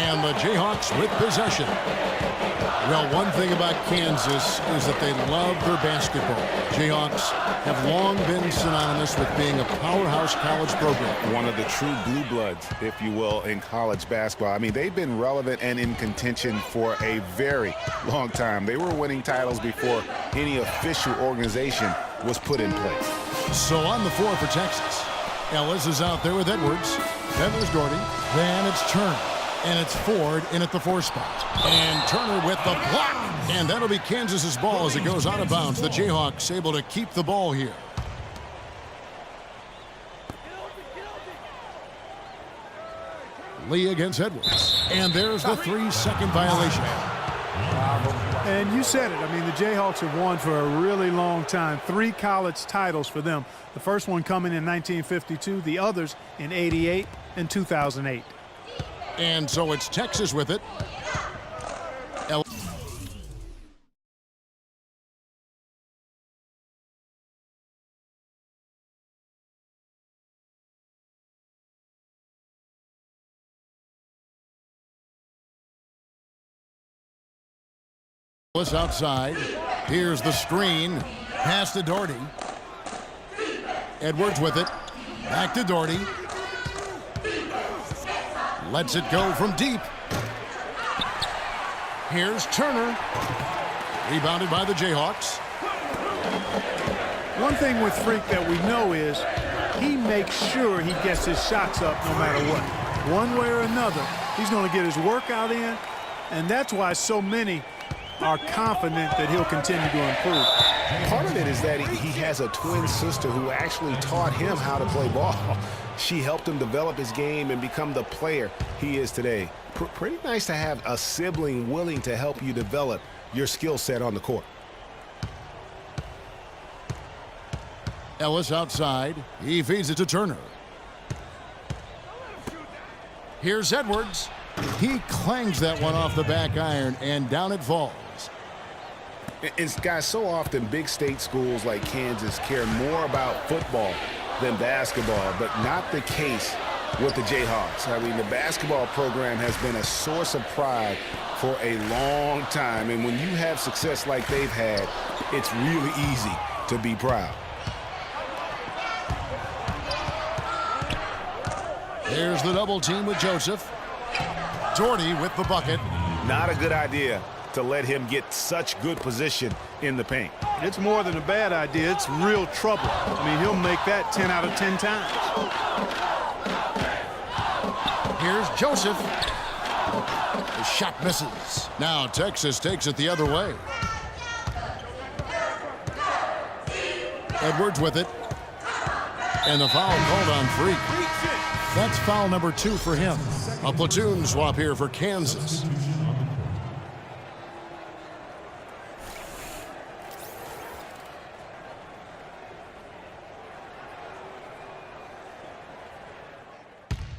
And the Jayhawks with possession. Well, one thing about Kansas is that they love their basketball. Jayhawks have long been synonymous with being a powerhouse college program. One of the true blue bloods, if you will, in college basketball. I mean, they've been relevant and in contention for a very long time. They were winning titles before any official organization was put in place. So on the floor for Texas, Ellis is out there with Edwards. Then there's Doherty. Then it's Turner. And it's Ford in at the 4 spot. And Turner with the block. And that'll be Kansas's ball as it goes out of bounds. The Jayhawks able to keep the ball here. Lee against Edwards. And there's the 3-second violation. And you said it. I mean, the Jayhawks have won for a really long time. 3 college titles for them. The first one coming in 1952, the others in '88 and 2008. And so it's Texas with it. Ellis outside. Here's the screen. Pass to Doherty. Edwards with it. Back to Doherty. Lets it go from deep. Here's Turner. Rebounded by the Jayhawks. One thing with Freak that we know is he makes sure he gets his shots up no matter what. One way or another, he's going to get his workout in, and that's why so many are confident that he'll continue to improve. Part of it is that he has a twin sister who actually taught him how to play ball. She helped him develop his game and become the player he is today. Pretty nice to have a sibling willing to help you develop your skill set on the court. Ellis outside. He feeds it to Turner. Here's Edwards. He clangs that one off the back iron, and down it falls. It's, guys, so often big state schools like Kansas care more about football than basketball, but not the case with the Jayhawks. I mean, the basketball program has been a source of pride for a long time, and when you have success like they've had, it's really easy to be proud. There's the double team with Joseph. Doherty with the bucket. Not a good idea to let him get such good position in the paint. It's more than a bad idea. It's real trouble. I mean, he'll make that 10 out of 10 times. Here's Joseph. The shot misses. Now Texas takes it the other way. Edwards with it. And the foul called on Freak. That's foul number 2 for him. A platoon swap here for Kansas.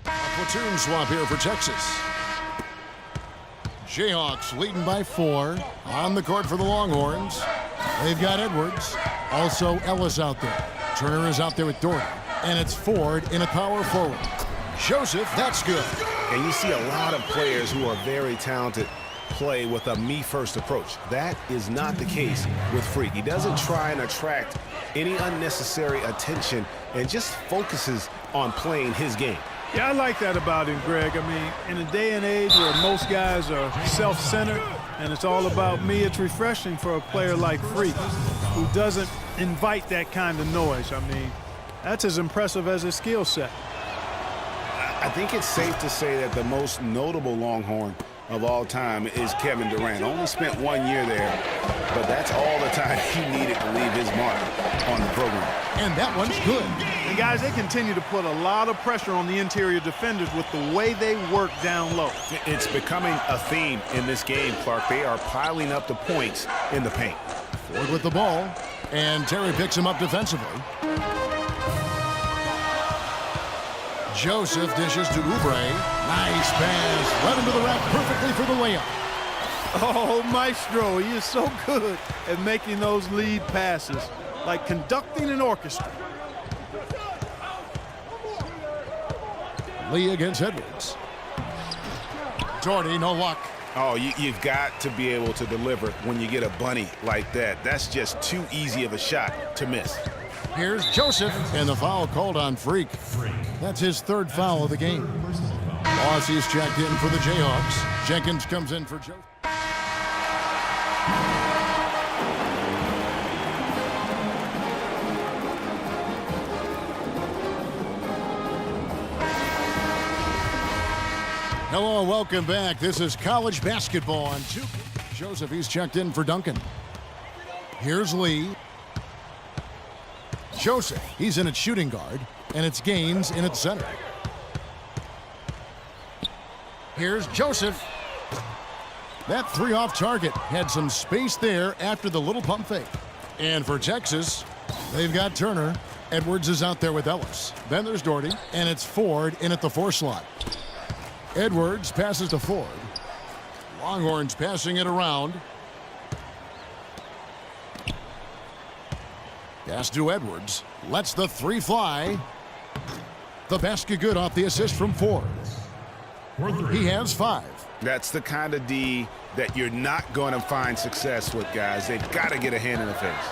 Platoon swap here for Texas. Jayhawks leading by 4 on the court for the Longhorns. They've got Edwards. Also Ellis out there. Turner is out there with Doherty. And it's Ford in a power forward. Joseph, that's good. And you see a lot of players who are very talented play with a me-first approach. That is not the case with Freak. He doesn't try and attract any unnecessary attention and just focuses on playing his game. Yeah, I like that about him, Greg. I mean, in a day and age where most guys are self-centered and it's all about me, it's refreshing for a player like Freak who doesn't invite that kind of noise. I mean, that's as impressive as his skill set. I think it's safe to say that the most notable Longhorn of all time is Kevin Durant. Only spent 1 year there, but that's all the time he needed to leave his mark on the program. And that one's good. And guys, they continue to put a lot of pressure on the interior defenders with the way they work down low. It's becoming a theme in this game, Clark. They are piling up the points in the paint. Ford with the ball, and Terry picks him up defensively. Joseph dishes to Oubre. Nice pass. Right into the rack perfectly for the layup. Oh, Maestro, he is so good at making those lead passes, like conducting an orchestra. Lee against Edwards. Doherty, no luck. Oh, you've got to be able to deliver when you get a bunny like that. That's just too easy of a shot to miss. Here's Joseph, and the foul called on Freak. That's his third foul of the game. Aussie's checked in for the Jayhawks. Jenkins comes in for Joseph. Hello, welcome back. This is college basketball on 2. Joseph, he's checked in for Duncan. Here's Lee. Joseph, he's in at shooting guard, and it's Gaines in at center. Here's Joseph. That three off target had some space there after the little pump fake. And for Texas, they've got Turner. Edwards is out there with Ellis. Then there's Doherty, and it's Ford in at the 4 slot. Edwards passes to Ford. Longhorns passing it around. Pass to Edwards. Lets the 3 fly. The basket good off the assist from Ford. He has 5. That's the kind of D that you're not going to find success with, guys. They've got to get a hand in the face.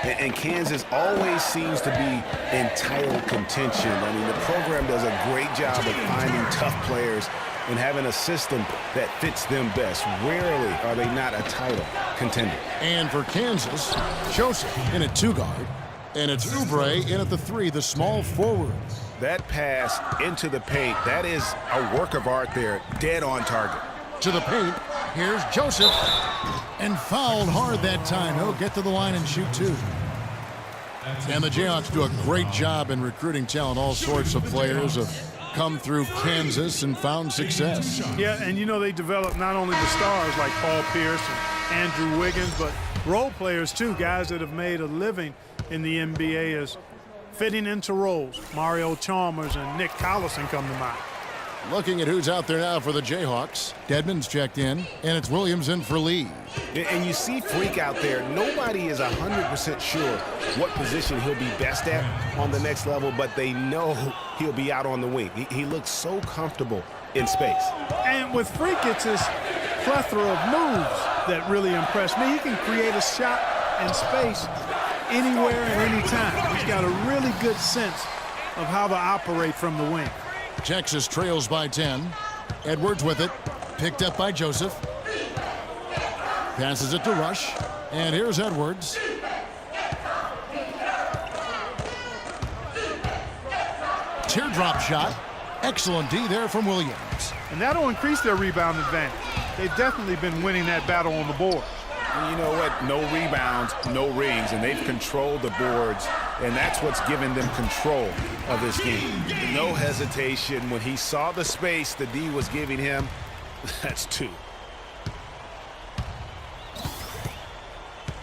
And Kansas always seems to be in title contention. I mean, the program does a great job of finding tough players and having a system that fits them best. Rarely are they not a title contender. And for Kansas, Joseph in at 2 guard. And it's Oubre in at the 3, the small forward. That pass into the paint, that is a work of art there, dead on target. To the paint, here's Joseph. And fouled hard that time. He'll get to the line and shoot 2. And the Jayhawks do a great job in recruiting talent. All sorts of players have come through Kansas and found success. Yeah, and you know they develop not only the stars like Paul Pierce and Andrew Wiggins, but role players too, guys that have made a living in the NBA as fitting into roles. Mario Chalmers and Nick Collison come to mind. Looking at who's out there now for the Jayhawks. Dedmon's checked in, and it's Williams in for Lee. And you see Freak out there. Nobody is 100% sure what position he'll be best at on the next level, but they know he'll be out on the wing. He looks so comfortable in space. And with Freak, it's his plethora of moves that really impress me. He can create a shot in space anywhere and anytime. He's got a really good sense of how to operate from the wing. Texas trails by 10. Edwards with it. Picked up by Joseph. Passes it to Rush. And here's Edwards. Teardrop shot. Excellent D there from Williams. And that'll increase their rebound advantage. They've definitely been winning that battle on the board. And you know what? No rebounds, no rings, and they've controlled the boards, and that's what's given them control of this game. No hesitation. When he saw the space the D was giving him, that's 2.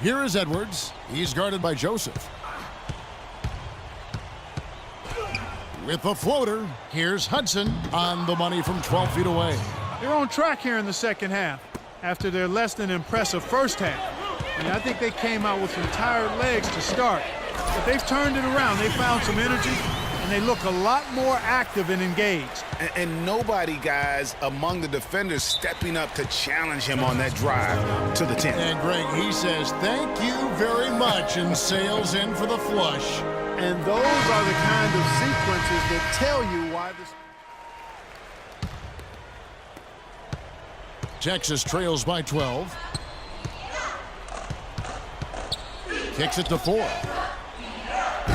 Here is Edwards. He's guarded by Joseph. With the floater, here's Hudson on the money from 12 feet away. They're on track here in the second half after their less than impressive first half. I think they came out with some tired legs to start, but they've turned it around. They found some energy, and they look a lot more active and engaged. And nobody, guys, among the defenders stepping up to challenge him on that drive to the 10. And Greg, he says, thank you very much, and sails in for the flush. And those are the kind of sequences that tell you why this... Texas trails by 12. Kicks it to 4.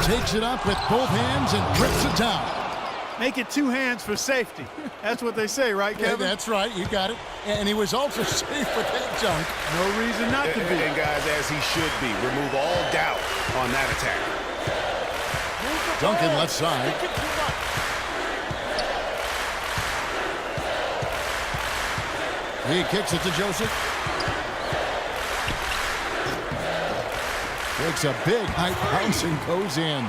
Takes it up with both hands and grips it down. Make it 2 hands for safety. That's what they say, right, Kevin? Yeah, that's right. You got it. And he was also safe with that junk. No reason not to be. And guys, as he should be. Remove all doubt on that attack. Duncan left side. He kicks it to Joseph. Takes a big height bounce and goes in.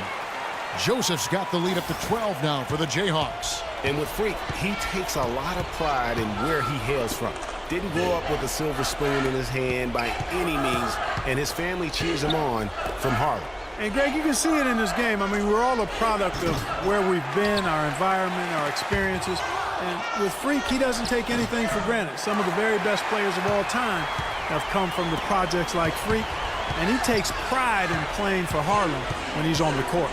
Joseph's got the lead up to 12 now for the Jayhawks. And with Freak, he takes a lot of pride in where he hails from. Didn't grow up with a silver spoon in his hand by any means, and his family cheers him on from Harlem. And Greg, you can see it in this game. I mean, we're all a product of where we've been, our environment, our experiences. And with Freak, he doesn't take anything for granted. Some of the very best players of all time have come from the projects like Freak, and he takes pride in playing for Harlem when he's on the court.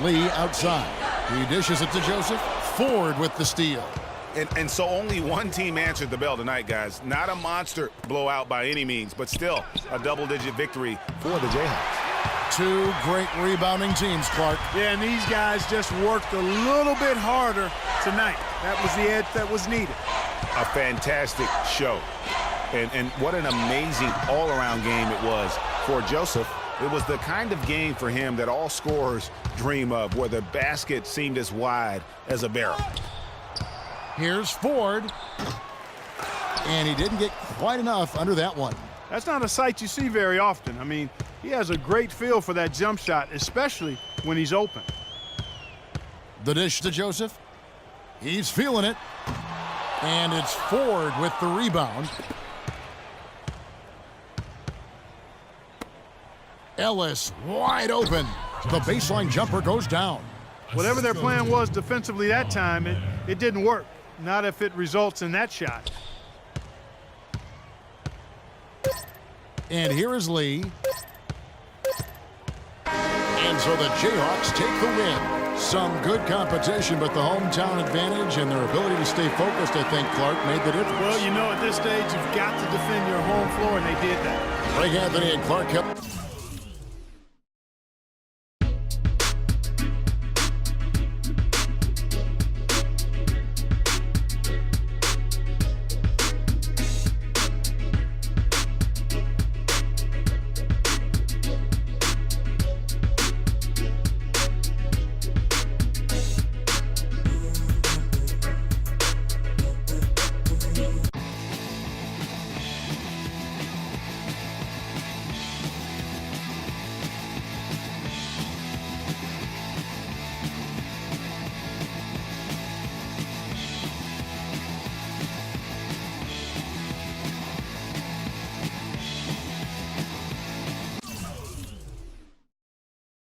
Lee outside. He dishes it to Joseph. Ford with the steal. And so only one team answered the bell tonight, guys. Not a monster blowout by any means, but still a double-digit victory for the Jayhawks. Two great rebounding teams, Clark. Yeah, and these guys just worked a little bit harder tonight. That was the edge that was needed. A fantastic show. And what an amazing all-around game it was for Joseph. It was the kind of game for him that all scorers dream of, where the basket seemed as wide as a barrel. Here's Ford. And he didn't get quite enough under that one. That's not a sight you see very often. I mean, he has a great feel for that jump shot, especially when he's open. The dish to Joseph. He's feeling it. And it's Ford with the rebound. Ellis wide open. The baseline jumper goes down. Whatever their plan was defensively that time, it didn't work. Not if it results in that shot. And here is Lee. And so the Jayhawks take the win. Some good competition, but the hometown advantage and their ability to stay focused, I think, Clark, made the difference. Well, you know, at this stage, you've got to defend your home floor, and they did that. Greg Anthony and Clark kept